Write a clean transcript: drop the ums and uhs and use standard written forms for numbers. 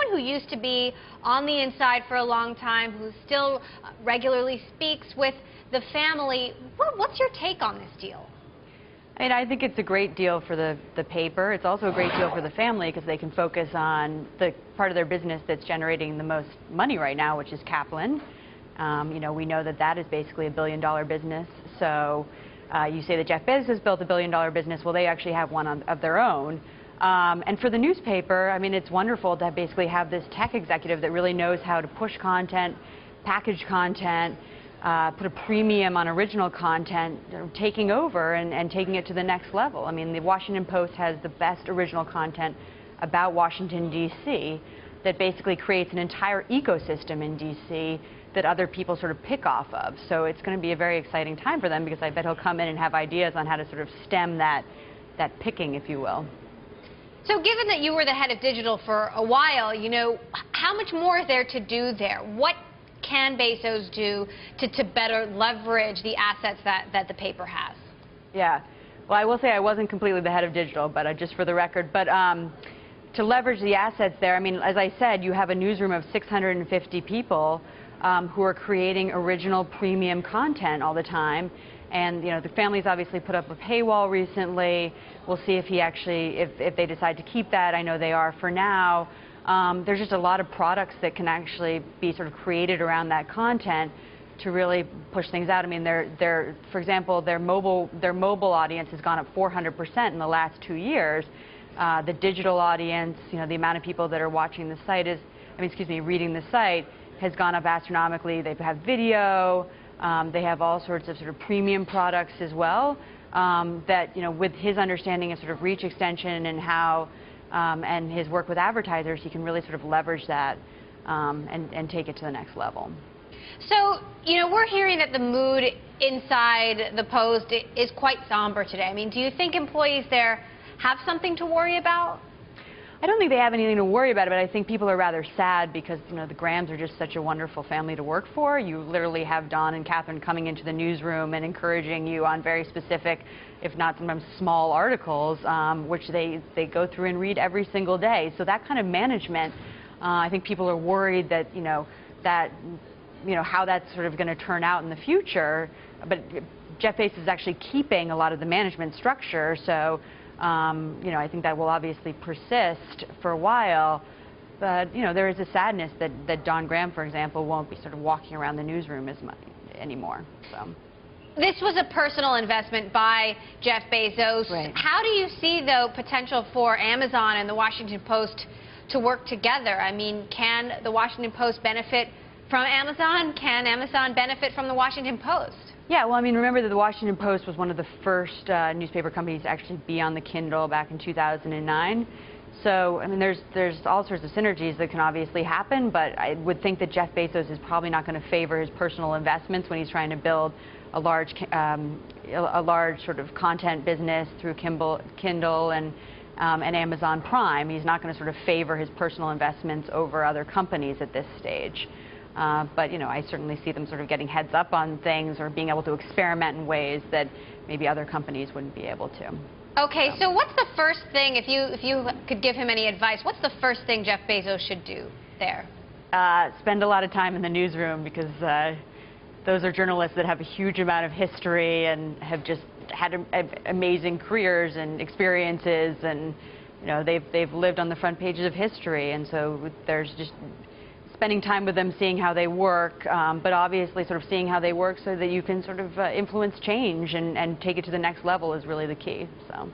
someone who used to be on the inside for a long time, who still regularly speaks with the family, what's your take on this deal? I mean, I think it's a great deal for the paper. It's also a great deal for the family because they can focus on the part of their business that's generating the most money right now, which is Kaplan. You know, we know that that is basically $1 billion business. So you say that Jeff Bezos has built $1 billion business. Well, they actually have one of their own. And for the newspaper, I mean, it's wonderful to basically have this tech executive that really knows how to push content, package content, put a premium on original content, taking over and taking it to the next level. I mean, the Washington Post has the best original content about Washington, D.C. that basically creates an entire ecosystem in D.C. that other people sort of pick off of. So it's going to be a very exciting time for them because I bet he'll come in and have ideas on how to sort of stem that picking, if you will. So given that you were the head of digital for a while, you know, how much more is there to do there? What can Bezos do to better leverage the assets that the paper has? Yeah. Well, I will say I wasn't completely the head of digital, but just for the record. But to leverage the assets there, I mean, as I said, you have a newsroom of 650 people who are creating original premium content all the time. And, you know, the family's obviously put up a paywall recently. We'll see if he actually, if they decide to keep that. I know they are for now. There's just a lot of products that can actually be sort of created around that content to really push things out. I mean, for example, their mobile audience has gone up 400% in the last 2 years. The digital audience, you know, the amount of people that are watching the site reading the site has gone up astronomically. They have video. They have all sorts of sort of premium products as well. That, you know, with his understanding of sort of reach extension and how and his work with advertisers, he can really sort of leverage that and take it to the next level. So, you know, we're hearing that the mood inside the Post is quite somber today. I mean, do you think employees there have something to worry about? I don't think they have anything to worry about, but I think people are rather sad because, you know, the Grahams are just such a wonderful family to work for. You literally have Don and Katharine coming into the newsroom and encouraging you on very specific, if not sometimes small articles, which they go through and read every single day. So that kind of management, I think people are worried that, how that's sort of going to turn out in the future. But Jeff Bezos is actually keeping a lot of the management structure, so I think that will obviously persist for a while. But, you know, there is a sadness that Don Graham, for example, won't be sort of walking around the newsroom as much anymore. So. This was a personal investment by Jeff Bezos. Right. How do you see, though, potential for Amazon and the Washington Post to work together? I mean, can the Washington Post benefit from Amazon? Can Amazon benefit from the Washington Post? Yeah, well, I mean, remember that the Washington Post was one of the first newspaper companies to actually be on the Kindle back in 2009. So, I mean, there's all sorts of synergies that can obviously happen, but I would think that Jeff Bezos is probably not going to favor his personal investments when he's trying to build a large sort of content business through Kindle and Amazon Prime. He's not going to sort of favor his personal investments over other companies at this stage. But, you know, I certainly see them sort of getting heads up on things or being able to experiment in ways that maybe other companies wouldn't be able to. Okay, so what's the first thing, if you could give him any advice, what's the first thing Jeff Bezos should do there? Spend a lot of time in the newsroom because those are journalists that have a huge amount of history and have just had amazing careers and experiences, and, you know, they've lived on the front pages of history, and so there's just spending time with them, seeing how they work, but obviously sort of seeing how they work so that you can sort of influence change and take it to the next level is really the key. So.